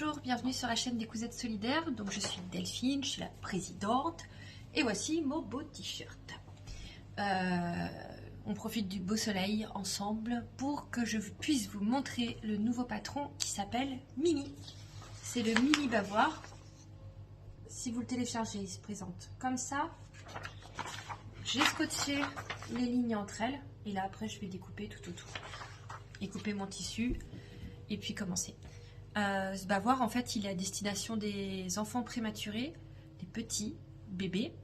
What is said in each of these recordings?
Bonjour, bienvenue sur la chaîne des Cousettes Solidaires. Donc je suis Delphine, je suis la présidente et voici mon beau t-shirt. On profite du beau soleil ensemble pour que je puisse vous montrer le nouveau patron qui s'appelle Mimi. C'est le Mimi Bavoir. Si vous le téléchargez, il se présente comme ça. J'ai scotché les lignes entre elles et là après je vais découper tout autour et couper mon tissu et puis commencer. Ce bavoir en fait il est à destination des enfants prématurés, des petits bébés.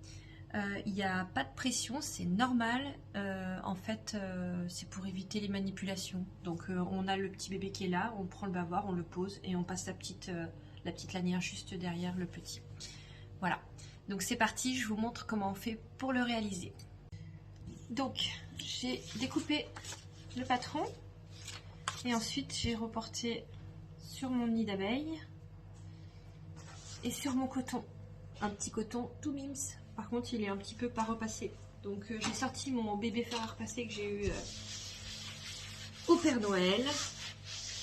Il n'y a pas de pression, c'est normal. En fait c'est pour éviter les manipulations. Donc on a le petit bébé qui est là, on prend le bavoir, on le pose et on passe la petite lanière juste derrière le petit. Voilà, donc c'est parti, je vous montre comment on fait pour le réaliser. Donc j'ai découpé le patron et ensuite j'ai reporté sur mon nid d'abeilles et sur mon coton, un petit coton tout mims. Par contre il est un petit peu pas repassé, donc j'ai sorti mon bébé fer à repasser que j'ai eu au Père Noël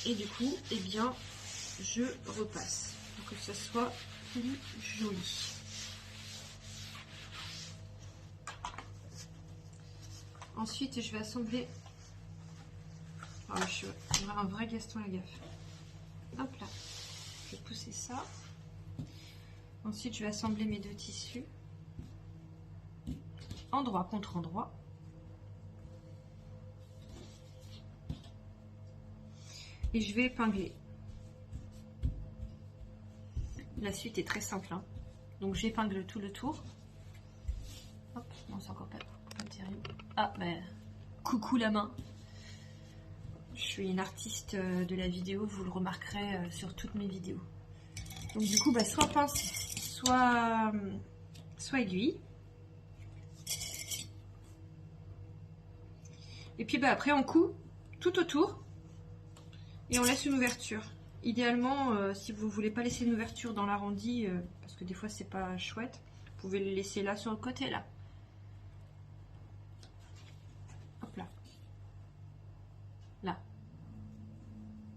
et du coup eh bien je repasse pour que ça soit plus joli. Ensuite je vais assembler, je suis un vrai Gaston Lagaffe. Hop là, je vais pousser ça. Ensuite, je vais assembler mes deux tissus. Endroit contre endroit. Et je vais épingler. La suite est très simple, hein. Donc j'épingle tout le tour. Hop, non, c'est encore pas terrible. Ah, ben, coucou la main. Je suis une artiste de la vidéo, vous le remarquerez sur toutes mes vidéos. Donc du coup, soit pince, soit aiguille. Et puis après, on coud tout autour et on laisse une ouverture. Idéalement, si vous voulez pas laisser une ouverture dans l'arrondi, parce que des fois c'est pas chouette, vous pouvez le laisser là sur le côté là. Hop là. Là.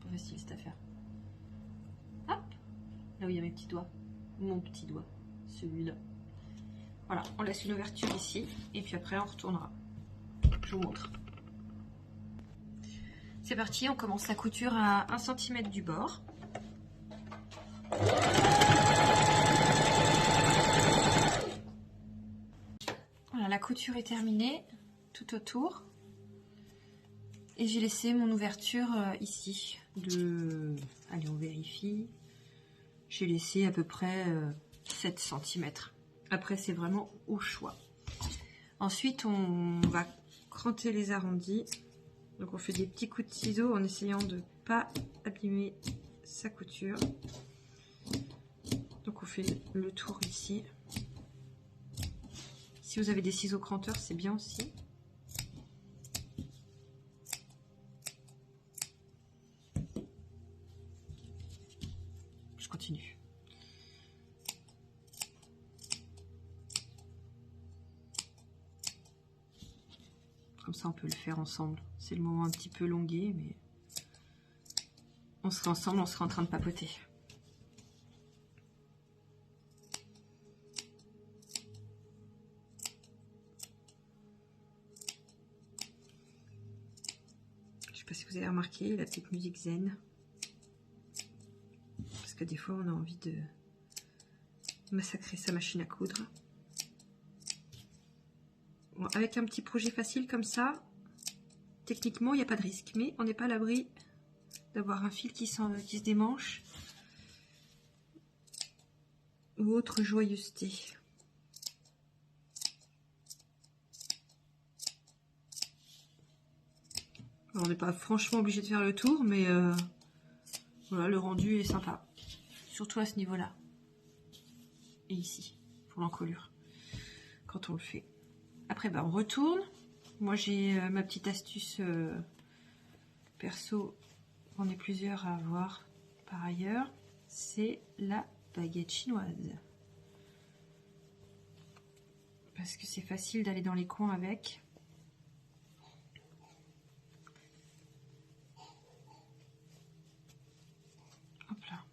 Pas facile cette affaire. Hop, là où il y a mes petits doigts, mon petit doigt, celui-là. Voilà, on laisse une ouverture ici et puis après on retournera. Je vous montre. C'est parti, on commence la couture à 1 cm du bord. Voilà, la couture est terminée tout autour. Et j'ai laissé mon ouverture ici allez, on vérifie. J'ai laissé à peu près 7 cm. Après, c'est vraiment au choix. Ensuite, on va cranter les arrondis. Donc, on fait des petits coups de ciseaux en essayant de ne pas abîmer sa couture. Donc, on fait le tour ici. Si vous avez des ciseaux cranteurs, c'est bien aussi. Je continue. Comme ça, on peut le faire ensemble. C'est le moment un petit peu longué, mais on sera ensemble, on sera en train de papoter. Je sais pas si vous avez remarqué la petite musique zen. Parce que des fois, on a envie de massacrer sa machine à coudre. Bon, avec un petit projet facile comme ça, techniquement, il n'y a pas de risque. Mais on n'est pas à l'abri d'avoir un fil qui se démanche ou autre joyeuseté. Alors, on n'est pas franchement obligé de faire le tour, mais voilà, le rendu est sympa. Surtout à ce niveau-là. Et ici, pour l'encolure, quand on le fait. Après, on retourne. Moi, j'ai ma petite astuce perso. On est plusieurs à avoir par ailleurs. C'est la baguette chinoise. Parce que c'est facile d'aller dans les coins avec. Hop là.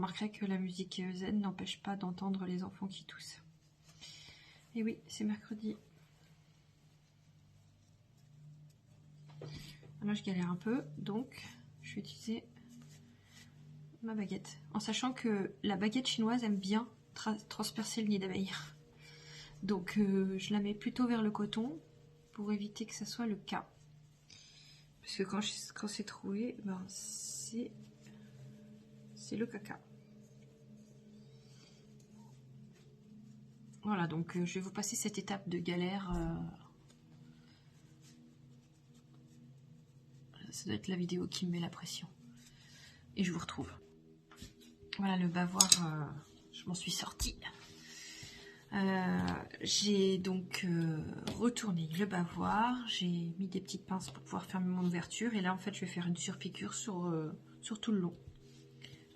remarquerez que la musique zen n'empêche pas d'entendre les enfants qui toussent. Et oui, c'est mercredi. Là, je galère un peu, donc je vais utiliser ma baguette. En sachant que la baguette chinoise aime bien transpercer le nid d'abeille. Donc, je la mets plutôt vers le coton pour éviter que ça soit le cas. Parce que quand c'est troué, ben, c'est le caca. Voilà, donc je vais vous passer cette étape de galère. Ça doit être la vidéo qui me met la pression. Et je vous retrouve. Voilà le bavoir, je m'en suis sortie. J'ai donc retourné le bavoir. J'ai mis des petites pinces pour pouvoir fermer mon ouverture. Et là, en fait, je vais faire une surpiqûre sur tout le long.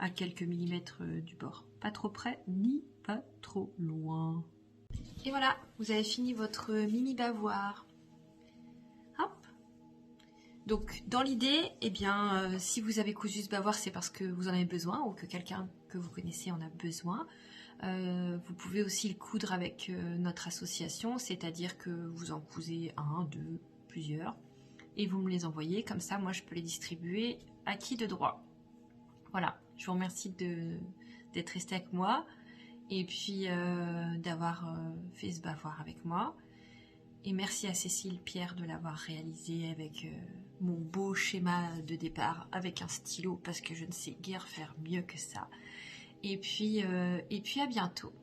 À quelques millimètres du bord. Pas trop près, ni pas trop loin. Et voilà, vous avez fini votre mini bavoir. Hop. Donc, dans l'idée, eh bien, si vous avez cousu ce bavoir, c'est parce que vous en avez besoin ou que quelqu'un que vous connaissez en a besoin. Vous pouvez aussi le coudre avec notre association, c'est-à-dire que vous en cousez un, deux, plusieurs, et vous me les envoyez. Comme ça, moi, je peux les distribuer à qui de droit. Voilà, je vous remercie d'être resté avec moi et puis d'avoir fait ce bavoir avec moi. Et merci à Cécile Pierre de l'avoir réalisé avec mon beau schéma de départ avec un stylo parce que je ne sais guère faire mieux que ça. Et puis à bientôt.